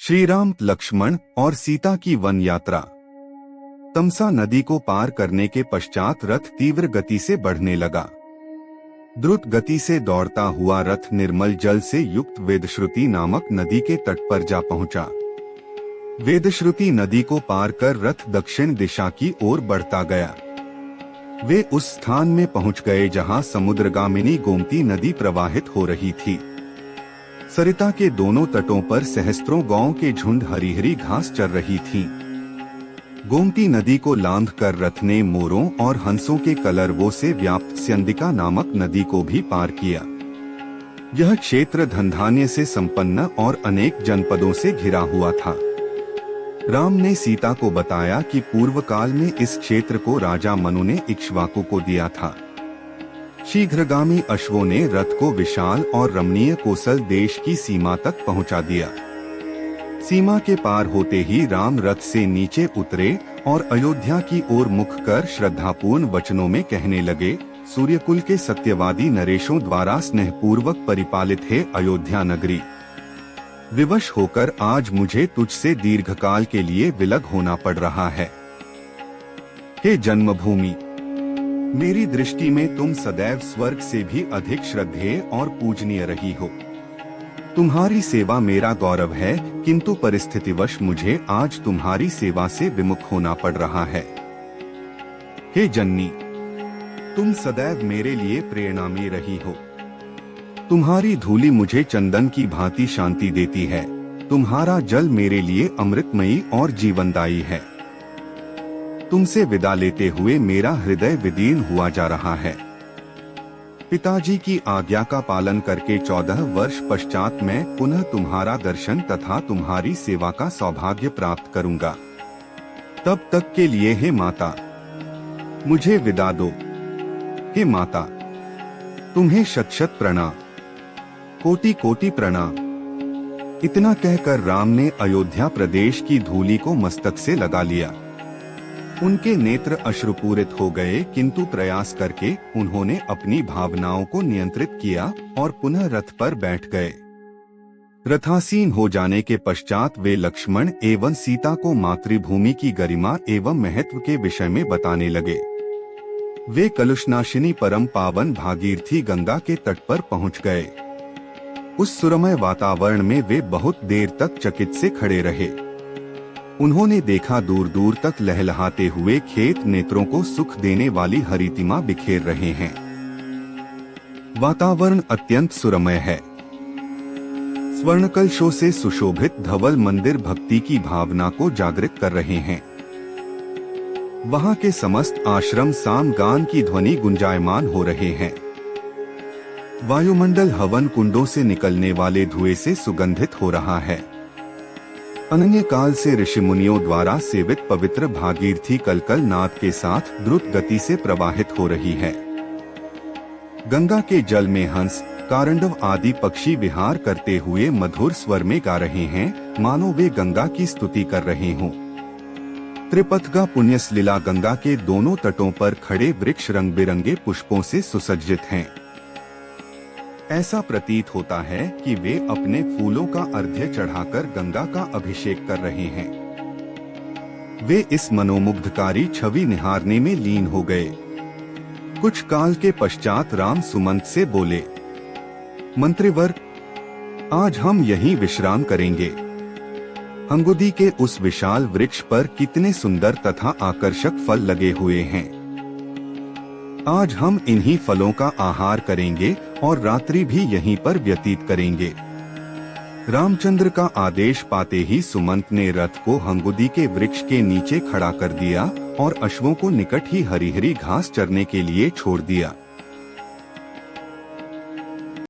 श्रीराम, लक्ष्मण और सीता की वन यात्रा। तमसा नदी को पार करने के पश्चात रथ तीव्र गति से बढ़ने लगा। द्रुत गति से दौड़ता हुआ रथ निर्मल जल से युक्त वेदश्रुति नामक नदी के तट पर जा पहुंचा। वेदश्रुति नदी को पार कर रथ दक्षिण दिशा की ओर बढ़ता गया। वे उस स्थान में पहुंच गए जहां समुद्रगामिनी गोमती नदी प्रवाहित हो रही थी। सरिता के दोनों तटों पर सहस्त्रों गांवों के झुंड हरी हरी घास चर रही थीं। गोमती नदी को लांघ कर रथ ने मोरों और हंसों के कलरवों से व्याप्त स्यंदिका नामक नदी को भी पार किया। यह क्षेत्र धनधान्य से संपन्न और अनेक जनपदों से घिरा हुआ था। राम ने सीता को बताया कि पूर्व काल में इस क्षेत्र को राजा मनु ने इक्ष्वाकु को दिया था। शीघ्रगामी अश्वों ने रथ को विशाल और रमणीय कोसल देश की सीमा तक पहुंचा दिया। सीमा के पार होते ही राम रथ से नीचे उतरे और अयोध्या की ओर मुख कर श्रद्धापूर्ण वचनों में कहने लगे, सूर्यकुल के सत्यवादी नरेशों द्वारा स्नेहपूर्वक परिपालित है अयोध्या नगरी। विवश होकर आज मुझे तुझसे दीर्घकाल के लिए विलग होना पड़ रहा है। हे जन्मभूमि, मेरी दृष्टि में तुम सदैव स्वर्ग से भी अधिक श्रद्धेय और पूजनीय रही हो। तुम्हारी सेवा मेरा गौरव है, किंतु परिस्थितिवश मुझे आज तुम्हारी सेवा से विमुख होना पड़ रहा है। हे जननी, तुम सदैव मेरे लिए प्रेरणा में रही हो। तुम्हारी धूली मुझे चंदन की भांति शांति देती है। तुम्हारा जल मेरे लिए अमृतमयी और जीवनदायी है। तुमसे विदा लेते हुए मेरा हृदय विदीर्ण हुआ जा रहा है। पिताजी की आज्ञा का पालन करके 14 वर्ष पश्चात मैं पुनः तुम्हारा दर्शन तथा तुम्हारी सेवा का सौभाग्य प्राप्त करूंगा। तब तक के लिए हे माता, मुझे विदा दो। हे माता, तुम्हें शत शत प्रणाम, कोटि कोटि प्रणाम। इतना कहकर राम ने अयोध्या प्रदेश की धूली को मस्तक से लगा लिया। उनके नेत्र अश्रुपूरित हो गए, किंतु प्रयास करके उन्होंने अपनी भावनाओं को नियंत्रित किया और पुनः रथ पर बैठ गए। रथासीन हो जाने के पश्चात वे लक्ष्मण एवं सीता को मातृभूमि की गरिमा एवं महत्व के विषय में बताने लगे। वे कलुषनाशिनी परम पावन भागीरथी गंगा के तट पर पहुंच गए। उस सुरमय वातावरण में वे बहुत देर तक चकित से खड़े रहे। उन्होंने देखा दूर दूर तक लहलहाते हुए खेत नेत्रों को सुख देने वाली हरितिमा बिखेर रहे हैं। वातावरण अत्यंत सुरमय है। स्वर्णकलशों से सुशोभित धवल मंदिर भक्ति की भावना को जागृत कर रहे हैं। वहां के समस्त आश्रम साम गान की ध्वनि गुंजायमान हो रहे हैं। वायुमंडल हवन कुंडों से निकलने वाले धुएं से सुगंधित हो रहा है। अनन्य काल से ऋषि मुनियों द्वारा सेवित पवित्र भागीरथी कलकल नाद के साथ द्रुत गति से प्रवाहित हो रही है। गंगा के जल में हंस, कारंडव आदि पक्षी विहार करते हुए मधुर स्वर में गा रहे हैं, मानो वे गंगा की स्तुति कर रहे हों। त्रिपथगा पुण्यसलिला गंगा के दोनों तटों पर खड़े वृक्ष रंग बिरंगे पुष्पों से सुसज्जित हैं। ऐसा प्रतीत होता है कि वे अपने फूलों का अर्घ्य चढ़ाकर गंगा का अभिषेक कर रहे हैं। वे इस मनोमुग्धकारी छवि निहारने में लीन हो गए। कुछ काल के पश्चात राम सुमंत से बोले, मंत्रिवर, आज हम यहीं विश्राम करेंगे। अंगुदी के उस विशाल वृक्ष पर कितने सुंदर तथा आकर्षक फल लगे हुए हैं। आज हम इन्हीं फलों का आहार करेंगे और रात्रि भी यहीं पर व्यतीत करेंगे। रामचंद्र का आदेश पाते ही सुमंत ने रथ को हंगुदी के वृक्ष के नीचे खड़ा कर दिया और अश्वों को निकट ही हरी हरी घास चरने के लिए छोड़ दिया।